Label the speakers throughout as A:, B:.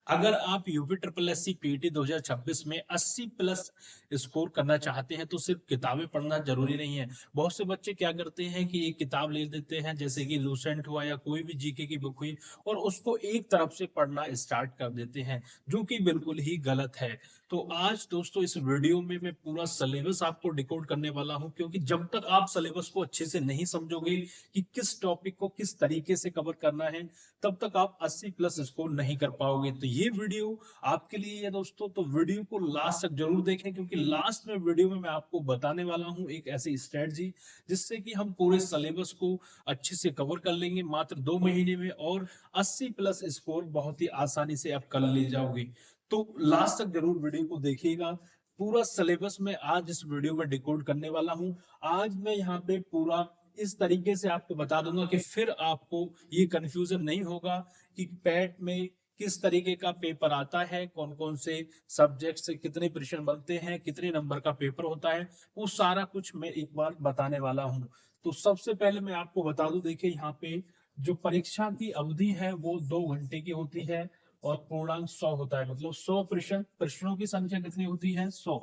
A: अगर आप UP triple S C PT 2026 में 80 प्लस स्कोर करना चाहते हैं तो सिर्फ किताबें पढ़ना जरूरी नहीं है। बहुत से बच्चे क्या करते हैं कि एक किताब ले लेते हैं, जैसे कि लूसेंट हुआ या कोई भी जीके की बुक हुई, और उसको एक तरफ से पढ़ना स्टार्ट कर देते हैं, जो कि बिल्कुल ही गलत है। तो आज दोस्तों इस वीडियो में मैं पूरा सिलेबस आपको डिकोड करने वाला हूं, क्योंकि जब तक आप सिलेबस को अच्छे से नहीं समझोगे कि किस टॉपिक को किस तरीके से कवर करना है, तब तक आप 80 प्लस स्कोर नहीं कर पाओगे। तो ये वीडियो आपके लिए है दोस्तों, तो वीडियो को लास्ट तक जरूर देखें, क्योंकि लास्ट में वीडियो में मैं आपको बताने वाला हूं एक ऐसी स्ट्रेटजी जिससे कि हम पूरे सिलेबस को अच्छे से कवर कर लेंगे मात्र 2 महीने में, और 80 प्लस स्कोर बहुत ही आसानी से आप कर ले जाओगे। तो लास्ट तक जरूर वीडियो को देखिएगा। पूरा सिलेबस में आज इस वीडियो में डिकोड करने वाला हूं। आज मैं यहाँ पे पूरा इस तरीके से आपको बता दूंगा कि फिर आपको ये कंफ्यूजन नहीं होगा कि पैट में किस तरीके का पेपर आता है, कौन कौन से सब्जेक्ट से कितने प्रश्न बनते हैं, कितने नंबर का पेपर होता है, वो सारा कुछ मैं एक बार बताने वाला हूँ। तो सबसे पहले मैं आपको बता दूं, देखिए यहाँ पे जो परीक्षा की अवधि है वो 2 घंटे की होती है, और पूर्णांक 100 होता है। मतलब 100 प्रश्न, प्रश्नों की संख्या कितनी होती है? 100।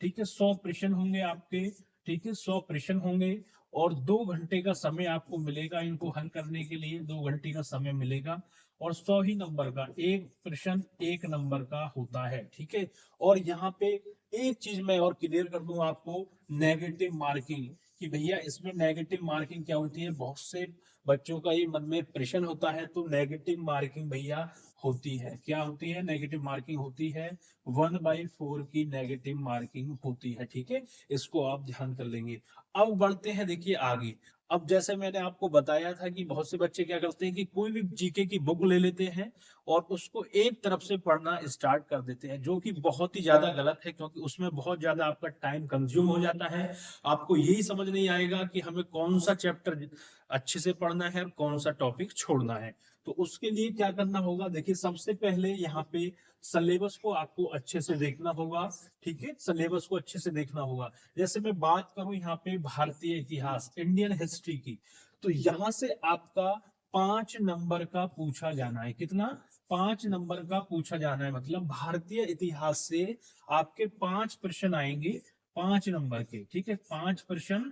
A: ठीक है, 100 प्रश्न होंगे आपके। ठीक है, 100 प्रश्न होंगे, और 2 घंटे का समय आपको मिलेगा इनको हल करने के लिए। 2 घंटे का समय मिलेगा, और 100 ही नंबर का एक प्रश्न 1 नंबर का होता है। ठीक है, और यहाँ पे एक चीज मैं और क्लियर कर दूं आपको, नेगेटिव मार्किंग, कि भैया इसमें नेगेटिव मार्किंग क्या होती है। बहुत से बच्चों का ये मन में प्रश्न होता है, तो नेगेटिव मार्किंग भैया होती है। क्या होती है? नेगेटिव मार्किंग होती है। 1/4 की नेगेटिव मार्किंग होती है। ठीक है, इसको आप ध्यान कर लेंगे। अब बढ़ते हैं, देखिए आगे। अब जैसे मैंने आपको बताया था कि बहुत से बच्चे क्या करते हैं कि कोई भी जीके की बुक ले लेते हैं और उसको एक तरफ से पढ़ना स्टार्ट कर देते हैं, जो कि बहुत ही ज्यादा गलत है, क्योंकि उसमें बहुत ज्यादा आपका टाइम कंज्यूम हो जाता है। आपको यही समझ नहीं आएगा कि हमें कौन सा चैप्टर अच्छे से पढ़ना है और कौन सा टॉपिक छोड़ना है। तो उसके लिए क्या करना होगा, देखिए सबसे पहले यहाँ पे सिलेबस को आपको अच्छे से देखना होगा। ठीक है, सिलेबस को अच्छे से देखना होगा। जैसे मैं बात करूं यहाँ पे भारतीय इतिहास, इंडियन हिस्ट्री की, तो यहाँ से आपका 5 नंबर का पूछा जाना है। कितना? 5 नंबर का पूछा जाना है। मतलब भारतीय इतिहास से आपके 5 प्रश्न आएंगे, 5 नंबर के। ठीक है, 5 प्रश्न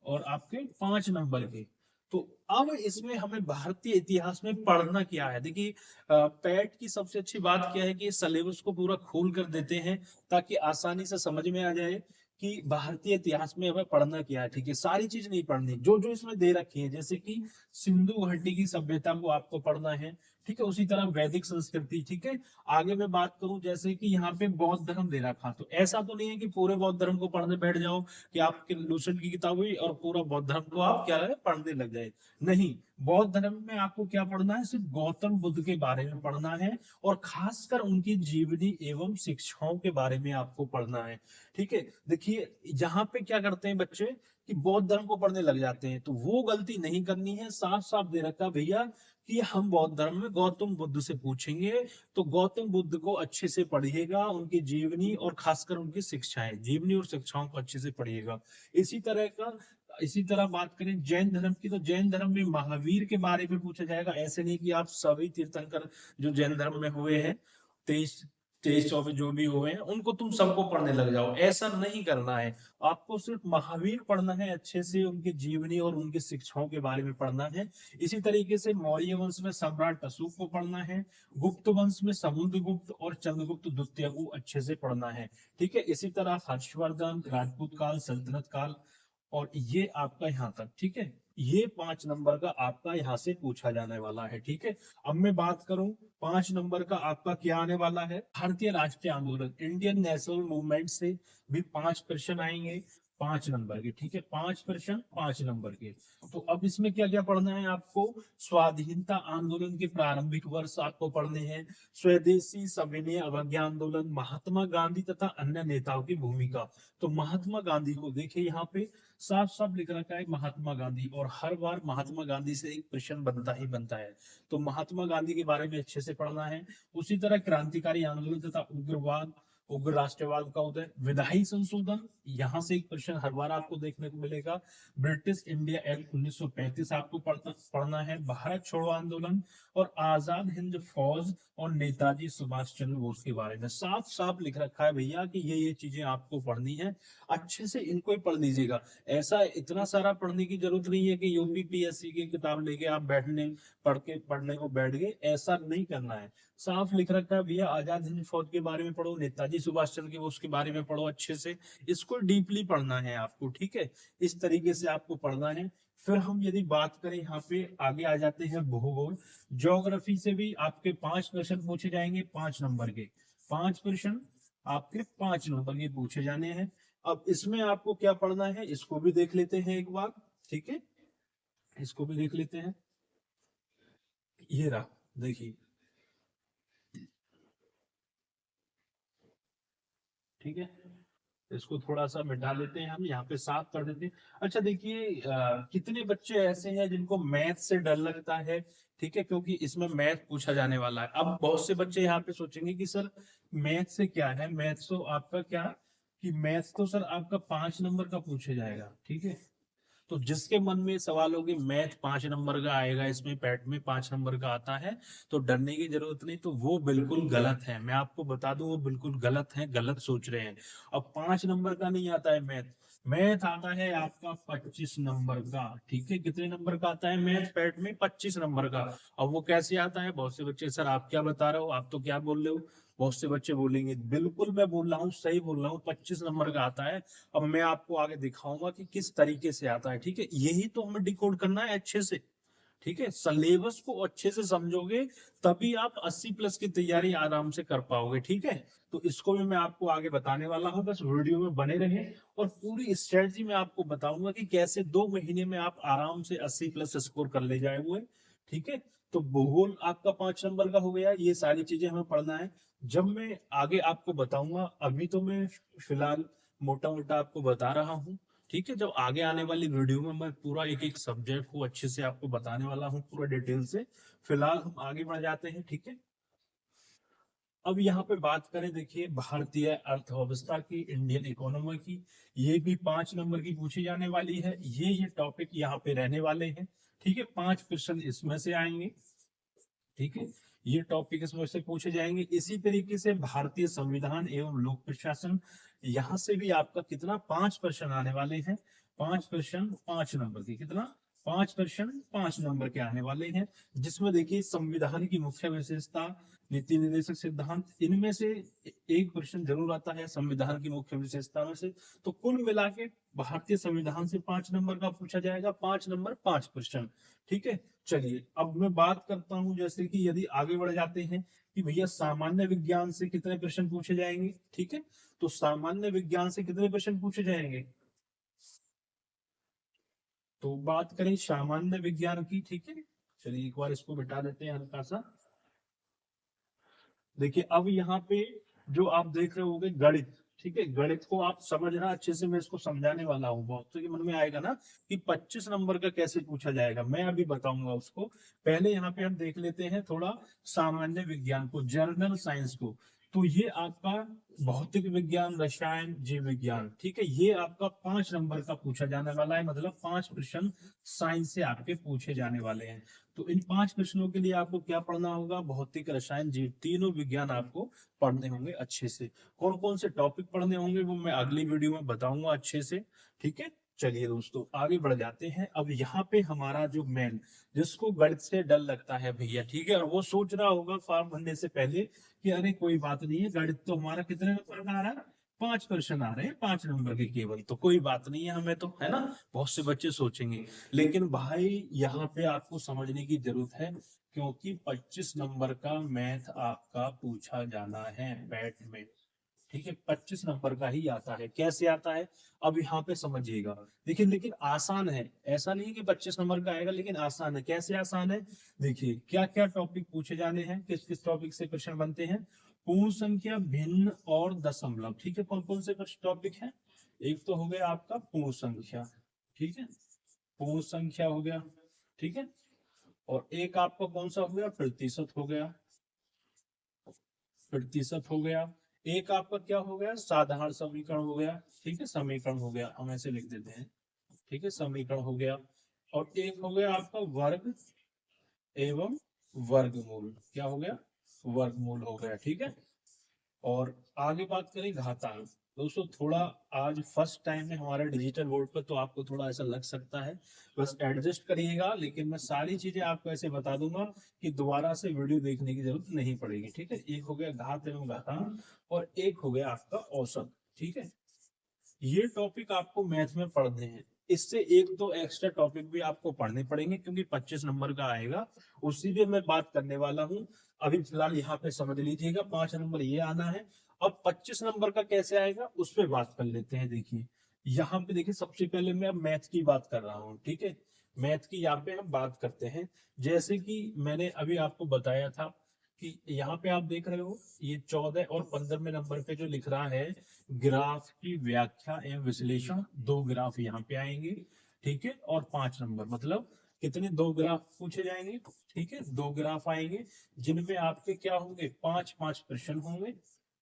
A: और आपके 5 नंबर के। तो अब इसमें हमें भारतीय इतिहास में पढ़ना क्या है, देखिए पैट की सबसे अच्छी बात क्या है कि सिलेबस को पूरा खोल कर देते हैं, ताकि आसानी से समझ में आ जाए कि भारतीय इतिहास में हमें पढ़ना क्या है। ठीक है, सारी चीज नहीं पढ़नी, जो जो इसमें दे रखी है, जैसे कि सिंधु घाटी की सभ्यता को आपको पढ़ना है। ठीक है, उसी तरह वैदिक संस्कृति। ठीक है, आगे मैं बात करूं, जैसे कि यहाँ पे बौद्ध धर्म दे रखा, तो ऐसा तो नहीं है कि पूरे बौद्ध धर्म को पढ़ने बैठ जाओ, कि आपके लूसेंट की किताब हुई और पूरा बौद्ध धर्म को आप क्या है पढ़ने लग जाए। नहीं, बौद्ध धर्म में आपको क्या पढ़ना है? सिर्फ गौतम बुद्ध के बारे में पढ़ना है, और खासकर उनकी जीवनी एवं शिक्षाओं के बारे में आपको पढ़ना है। ठीक है, देखिए यहाँ पे क्या करते हैं बच्चे कि बौद्ध धर्म को पढ़ने लग जाते हैं, तो वो गलती नहीं करनी है। साफ साफ दे रखा भैया कि हम बौद्ध धर्म में गौतम बुद्ध से पूछेंगे, तो गौतम बुद्ध को अच्छे से पढ़िएगा, उनकी जीवनी और खासकर उनकी शिक्षाएं, जीवनी और शिक्षाओं को अच्छे से पढ़िएगा। इसी तरह का इसी तरह बात करें जैन धर्म की, तो जैन धर्म में महावीर के बारे में पूछा जाएगा। ऐसे नहीं कि आप सभी तीर्थंकर जो जैन धर्म में हुए हैं, तेईस तेईस 24 जो भी हुए हैं, उनको तुम सबको पढ़ने लग जाओ, ऐसा नहीं करना है। आपको सिर्फ महावीर पढ़ना है, अच्छे से उनकी जीवनी और उनकी शिक्षाओं के बारे में पढ़ना है। इसी तरीके से मौर्य वंश में सम्राट अशोक को पढ़ना है। गुप्त वंश में समुद्रगुप्त और चंद्रगुप्त द्वितीय को अच्छे से पढ़ना है। ठीक है, इसी तरह हर्षवर्धन, राजपूत काल, सल्तनत काल, और ये आपका यहाँ तक। ठीक है, ये 5 नंबर का आपका यहाँ से पूछा जाने वाला है। ठीक है, अब मैं बात करूं, 5 नंबर का आपका क्या आने वाला है? भारतीय राष्ट्रीय आंदोलन, इंडियन नेशनल मूवमेंट से भी 5 प्रश्न आएंगे, 5 नंबर के। ठीक है, 5 प्रश्न 5 नंबर के। तो अब इसमें क्या क्या पढ़ना है आपको? स्वाधीनता आंदोलन के प्रारंभिक वर्ष आपको पढ़ने हैं, स्वदेशी सविनय अवज्ञा आंदोलन, महात्मा गांधी तथा अन्य नेताओं की भूमिका। तो महात्मा गांधी को देखिए यहाँ पे साफ साफ लिख रखा है महात्मा गांधी, और हर बार महात्मा गांधी से एक प्रश्न बनता ही बनता है, तो महात्मा गांधी के बारे में अच्छे से पढ़ना है। उसी तरह क्रांतिकारी आंदोलन तथा उग्रवाद, उग्र राष्ट्रवाद का उदय, विधायी संशोधन, यहाँ से एक प्रश्न हर बार आपको देखने को मिलेगा। ब्रिटिश इंडिया एक्ट 1935 आपको पढ़ना है। भारत छोड़ो आंदोलन और आजाद हिंद फौज और नेताजी सुभाष चंद्र बोस के बारे में साफ साफ लिख रखा है भैया कि ये चीजें आपको पढ़नी है। अच्छे से इनको ही पढ़ लीजिएगा। ऐसा इतना सारा पढ़ने की जरूरत नहीं है कि यूपीपीएससी की किताब लेके आप पढ़ने को बैठ गए, ऐसा नहीं करना है। साफ लिख रखा है भैया, आजाद हिंद फौज के बारे में पढ़ो, नेताजी सुभाष चंद्र बोस के बारे में पढ़ो अच्छे से। इसको डीपली पढ़ना है आपको, ठीक है। इस तरीके से आपको पढ़ना है। फिर हम यदि बात करें यहाँ पे आगे आ जाते हैं भूगोल। ज्योग्राफी से भी आपके 5 प्रश्न पूछे जाएंगे, 5 नंबर के 5 प्रश्न आपके 5 नंबर के पूछे जाने हैं। अब इसमें आपको क्या पढ़ना है इसको भी देख लेते हैं एक बार, ठीक है। इसको भी देख लेते हैं। ये रहा, देखिए, ठीक है। इसको थोड़ा सा मिटा लेते हैं, हम यहाँ पे साफ कर देते हैं। अच्छा देखिए, कितने बच्चे ऐसे हैं जिनको मैथ से डर लगता है, ठीक है, क्योंकि इसमें मैथ पूछा जाने वाला है। अब बहुत से बच्चे यहाँ पे सोचेंगे कि सर मैथ से क्या है, मैथ तो आपका क्या, कि मैथ तो सर आपका 5 नंबर का पूछा जाएगा, ठीक है। तो जिसके मन में सवाल होगी मैथ 5 नंबर का आएगा, इसमें पैट में 5 नंबर का आता है, तो डरने की जरूरत नहीं, तो वो बिल्कुल गलत है। मैं आपको बता दूं वो बिल्कुल गलत है, गलत सोच रहे हैं। अब 5 नंबर का नहीं आता है मैथ, मैथ आता है आपका 25 नंबर का, ठीक है। कितने नंबर का आता है मैथ पैट में? 25 नंबर का। अब वो कैसे आता है? बहुत से बच्चे, सर आप क्या बता रहे हो, आप तो क्या बोल रहे हो, बहुत से बच्चे बोलेंगे बिल्कुल मैं बोल रहा हूँ, सही बोल रहा हूँ, 25 नंबर का आता है। अब मैं आपको आगे दिखाऊंगा कि किस तरीके से आता है, ठीक है। यही तो हमें डिकोड करना है अच्छे से, ठीक है। सिलेबस को अच्छे से समझोगे तभी आप 80+ की तैयारी आराम से कर पाओगे, ठीक है। तो इसको भी मैं आपको आगे बताने वाला हूँ, बस वीडियो में बने रहे। और पूरी स्ट्रेटजी मैं आपको बताऊंगा कि कैसे 2 महीने में आप आराम से 80+ स्कोर कर ले जाए हुए, ठीक है। तो भूगोल आपका 5 नंबर का हो गया, ये सारी चीजें हमें पढ़ना है। जब मैं आगे आपको बताऊंगा, अभी तो मैं फिलहाल मोटा मोटा आपको बता रहा हूँ, ठीक है। जब आगे आने वाली वीडियो में मैं पूरा एक एक सब्जेक्ट को अच्छे से आपको बताने वाला हूँ, पूरा डिटेल से। फिलहाल हम आगे बढ़ जाते हैं, ठीक है। अब यहाँ पे बात करें, देखिए, भारतीय अर्थव्यवस्था की, इंडियन इकोनॉमी की, ये भी 5 नंबर की पूछी जाने वाली है। ये टॉपिक यहाँ पे रहने वाले हैं, ठीक है। 5 क्वेश्चन इसमें से आएंगे, ठीक है। ये टॉपिक इसमें से पूछे जाएंगे। इसी तरीके से भारतीय संविधान एवं लोक प्रशासन, यहाँ से भी आपका कितना 5 प्रश्न आने वाले हैं। 5 प्रश्न 5 नंबर के, कितना 5 प्रश्न 5 नंबर के आने वाले हैं। जिसमें देखिए संविधान की मुख्य विशेषता, नीति निर्देशक सिद्धांत, इनमें से एक प्रश्न जरूर आता है संविधान की मुख्य विशेषता में से। तो कुल मिला के भारतीय संविधान से 5 नंबर का पूछा जाएगा, 5 नंबर 5 प्रश्न, ठीक है। चलिए अब मैं बात करता हूं, जैसे कि यदि आगे बढ़ जाते हैं कि भैया सामान्य विज्ञान से कितने प्रश्न पूछे जाएंगे, ठीक है। तो सामान्य विज्ञान से कितने प्रश्न पूछे जाएंगे, तो बात करें सामान्य विज्ञान की, ठीक है। चलिए एक बार इसको बिठा देते हैं हल्का सा। देखिए अब यहाँ पे जो आप देख रहे होंगे गणित, ठीक है। गणित को आप समझना अच्छे से, मैं इसको समझाने वाला हूँ। बहुत तो मन में आएगा ना कि 25 नंबर का कैसे पूछा जाएगा, मैं अभी बताऊंगा उसको। पहले यहाँ पे हम देख लेते हैं थोड़ा सामान्य विज्ञान को, जनरल साइंस को। तो ये आपका भौतिक विज्ञान, रसायन, जीव विज्ञान, ठीक है। ये आपका 5 नंबर का पूछा जाने वाला है, मतलब 5 प्रश्न साइंस से आपके पूछे जाने वाले हैं। तो इन 5 प्रश्नों के लिए आपको क्या पढ़ना होगा? भौतिक, रसायन, जीव, तीनों विज्ञान आपको पढ़ने होंगे अच्छे से। कौन कौन से टॉपिक पढ़ने होंगे वो मैं अगली वीडियो में बताऊंगा अच्छे से, ठीक है। चलिए दोस्तों आगे बढ़ जाते हैं। अब यहाँ पे हमारा जो मेन, जिसको गणित से डर लगता है भैया, ठीक है, और वो सोच रहा होगा फॉर्म भरने से पहले कि अरे कोई बात नहीं है, गणित तो हमारा कितने नंबर का आ रहा है, 5 प्रश्न आ रहे हैं 5 नंबर के केवल, तो कोई बात नहीं है हमें तो, है ना। बहुत से बच्चे सोचेंगे, लेकिन भाई यहाँ पे आपको समझने की जरूरत है, क्योंकि 25 नंबर का मैथ आपका पूछा जाना है पैट में, ठीक है। 25 नंबर का ही आता है। कैसे आता है अब यहाँ पे समझिएगा। देखिए लेकिन आसान है, ऐसा नहीं कि 25 नंबर का आएगा, लेकिन आसान है। कैसे आसान है? देखिए क्या क्या टॉपिक पूछे जाने हैं, किस किस टॉपिक से क्वेश्चन बनते हैं। पूर्ण संख्या, भिन्न और दशमलव, ठीक है। कौन कौन से टॉपिक है? एक तो हो गया आपका पूर्ण संख्या, ठीक है, पूर्ण संख्या हो गया, ठीक है। और एक आपका कौन सा हो गया? प्रतिशत हो गया, प्रतिशत हो गया। एक आपका क्या हो गया, साधारण समीकरण हो गया, ठीक है, समीकरण हो गया, हम ऐसे लिख देते हैं, ठीक है, समीकरण हो गया। और एक हो गया आपका वर्ग एवं वर्गमूल, क्या हो गया, वर्गमूल हो गया, ठीक है। और आगे बात करें घातांक। दोस्तों थोड़ा आज फर्स्ट टाइम है हमारे डिजिटल बोर्ड पर, तो आपको थोड़ा ऐसा लग सकता है, बस एडजस्ट करिएगा, लेकिन मैं सारी चीजें आपको ऐसे बता दूंगा कि दोबारा से वीडियो देखने की जरूरत नहीं पड़ेगी, ठीक है। एक हो गया घात एवं घातांक, और एक हो गया आपका औसत, ठीक है। ये टॉपिक आपको मैथ में पढ़ने हैं, इससे एक दो एक्स्ट्रा टॉपिक भी आपको पढ़ने पड़ेंगे, क्योंकि 25 नंबर का आएगा, उसी पे मैं बात करने वाला हूँ। अभी फिलहाल यहाँ पे समझ लीजिएगा 5 नंबर ये आना है। अब 25 नंबर का कैसे आएगा उस पर बात कर लेते हैं। देखिए यहाँ पे, देखिए सबसे पहले मैं अब मैथ की बात कर रहा हूँ, ठीक है। मैथ की यहाँ पे हम बात करते हैं। जैसे कि मैंने अभी आपको बताया था कि यहाँ पे आप देख रहे हो, ये 14 और 15वें नंबर पे जो लिख रहा है, ग्राफ की व्याख्या एवं विश्लेषण, दो ग्राफ यहाँ पे आएंगे, ठीक है। और 5 नंबर मतलब कितने, दो ग्राफ पूछे जाएंगे, ठीक है, दो ग्राफ आएंगे, जिनमें आपके क्या होंगे, पांच पांच प्रश्न होंगे।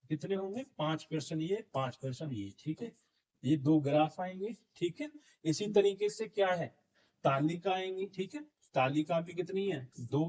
A: कितने होंगे, 5 प्रश्न ये, 5 प्रश्न ये, ठीक है। ये दो ग्राफ आएंगे, ठीक है। इसी तरीके से क्या है, तालिका आएंगी, ठीक है। तालिका भी कितनी है, दो,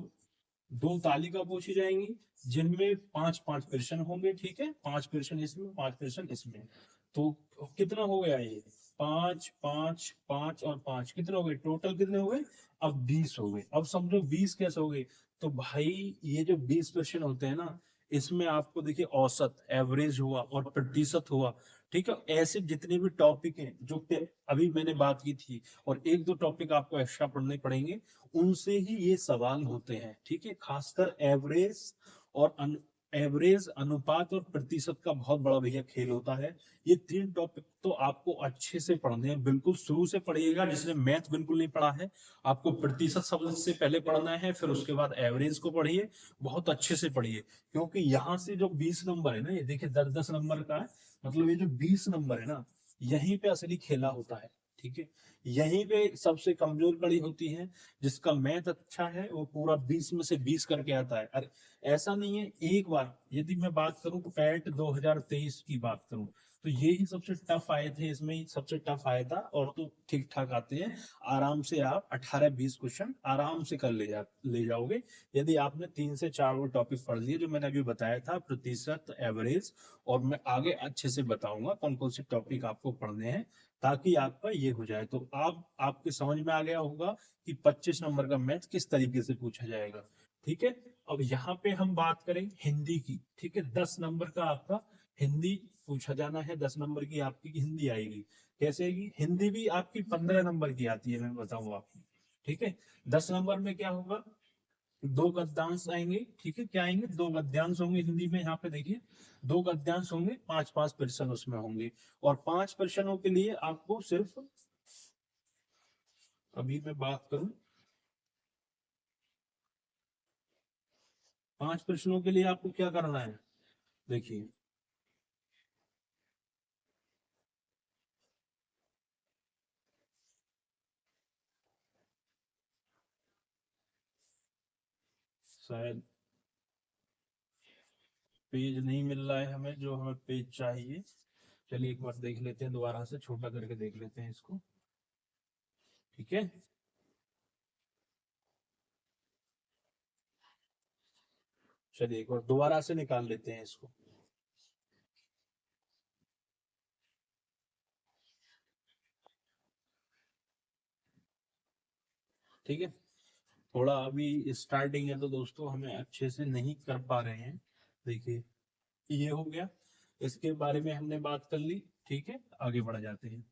A: दो तालिका पूछी जाएंगी, जिनमें पांच पांच प्रश्न होंगे, ठीक है। 5 प्रश्न इसमें, 5 प्रश्न इसमें, तो कितना हो गया ये, पांच पांच पांच और पांच, कितने हो गए, टोटल कितने हो गए, अब 20 हो गए। अब समझो 20 कैसे हो गए, तो भाई ये जो 20 प्रश्न होते हैं ना, इसमें आपको देखिए औसत, एवरेज हुआ और प्रतिशत हुआ, ठीक है। ऐसे जितने भी टॉपिक हैं जो अभी मैंने बात की थी, और एक दो टॉपिक आपको एक्स्ट्रा पढ़ने पड़ेंगे, उनसे ही ये सवाल होते हैं, ठीक है। खासकर एवरेज और एवरेज, अनुपात और प्रतिशत का बहुत बड़ा भैया खेल होता है। ये तीन टॉपिक तो आपको अच्छे से पढ़ने हैं, बिल्कुल शुरू से पढ़िएगा। जिसने मैथ बिल्कुल नहीं पढ़ा है, आपको प्रतिशत शब्द से पहले पढ़ना है, फिर उसके बाद एवरेज को पढ़िए, बहुत अच्छे से पढ़िए। क्योंकि यहाँ से जो 20 नंबर है ना, ये देखिए 10-10 नंबर का है, मतलब ये जो 20 नंबर है ना, यहीं पे असली खेला होता है, ठीक है। यहीं पे सबसे कमजोर कड़ी होती है। जिसका मैथ अच्छा है वो पूरा 20 में से 20 करके आता है। अरे ऐसा नहीं है, एक बार यदि मैं बात करूं पैट 2023 की बात करूं, तो ये ही सबसे टफ आए थे, इसमें ही सबसे टफ आया था, और तो ठीक ठाक आते हैं। आराम से आप 18-20 क्वेश्चन आराम से कर ले जाओगे, यदि आपने 3 से 4 वो टॉपिक पढ़ लिए जो मैंने अभी बताया था, प्रतिशत, एवरेज। और मैं आगे अच्छे से बताऊंगा कौन कौन से टॉपिक आपको पढ़ने हैं, ताकि आपका ये हो जाए। तो आप आपके समझ में आ गया होगा कि 25 नंबर का मैथ किस तरीके से पूछा जाएगा, ठीक है। अब यहाँ पे हम बात करें हिंदी की, ठीक है। 10 नंबर का आपका हिंदी पूछा जाना है, 10 नंबर की आपकी हिंदी आएगी। कैसे आएगी हिंदी भी, आपकी 15 नंबर की आती है, मैं बताऊँ आपको, ठीक है। 10 नंबर में क्या होगा, दो गद्यांश आएंगे, ठीक है। क्या आएंगे, दो गद्यांश होंगे हिंदी में, यहाँ पे देखिए दो गद्यांश होंगे, पांच पांच प्रश्न उसमें होंगे। और 5 प्रश्नों के लिए आपको सिर्फ, अभी मैं बात करूं, 5 प्रश्नों के लिए आपको क्या करना है, देखिए शायद पेज नहीं मिल रहा है हमें, जो हमें पेज चाहिए। चलिए एक बार देख लेते हैं, दोबारा से छोटा करके देख लेते हैं इसको, ठीक है। चलिए एक बार दोबारा से निकाल लेते हैं इसको, ठीक है। थोड़ा अभी स्टार्टिंग है, तो दोस्तों हमें अच्छे से नहीं कर पा रहे हैं। देखिए ये हो गया, इसके बारे में हमने बात कर ली, ठीक है। आगे बढ़ जाते हैं।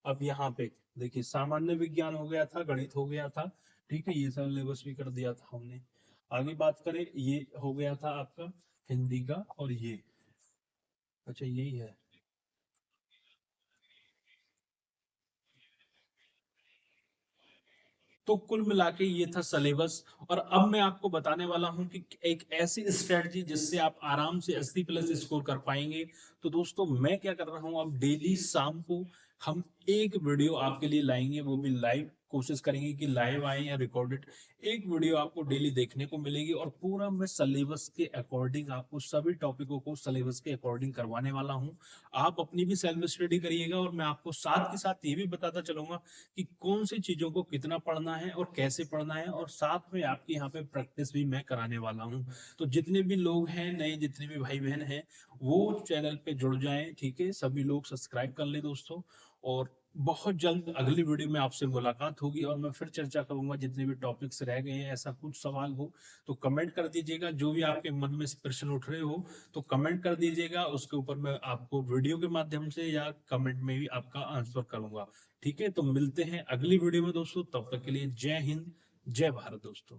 A: अब यहाँ पे देखिए सामान्य विज्ञान हो गया था, गणित हो गया था, ठीक है, ये सब सिलेबस भी कर दिया था हमने। आगे बात करें, ये हो गया था आपका हिंदी का, और ये, अच्छा यही है। तो कुल मिला के ये था सिलेबस। और अब मैं आपको बताने वाला हूं कि एक ऐसी स्ट्रेटजी जिससे आप आराम से 80 प्लस स्कोर कर पाएंगे। तो दोस्तों मैं क्या कर रहा हूं, अब डेली शाम को हम एक वीडियो आपके लिए लाएंगे, वो भी लाइव, कोशिश करेंगे कि लाइव आए या रिकॉर्डेड। एक वीडियो आपको डेली देखने को मिलेगी और पूरा मैं सिलेबस के अकॉर्डिंग आपको सभी टॉपिकों को सिलेबस के अकॉर्डिंग करवाने वाला हूं। आप अपनी भी सेल्फ स्टडी करिएगा और मैं आपको साथ के साथ ये भी बताता चलूंगा कि कौन सी चीजों को कितना पढ़ना है और कैसे पढ़ना है, और साथ में आपके यहाँ पे प्रैक्टिस भी मैं कराने वाला हूँ। तो जितने भी लोग हैं नए, जितने भी भाई बहन हैं, वो चैनल पे जुड़ जाएं, ठीक है, सभी लोग सब्सक्राइब कर ले दोस्तों। और बहुत जल्द अगली वीडियो में आपसे मुलाकात होगी और मैं फिर चर्चा करूंगा जितने भी टॉपिक्स रह गए हैं। ऐसा कुछ सवाल हो तो कमेंट कर दीजिएगा, जो भी आपके मन में से प्रश्न उठ रहे हो तो कमेंट कर दीजिएगा, उसके ऊपर मैं आपको वीडियो के माध्यम से या कमेंट में भी आपका आंसर करूंगा। ठीक है, तो मिलते हैं अगली वीडियो में दोस्तों, तब तक के लिए जय हिंद, जय भारत दोस्तों।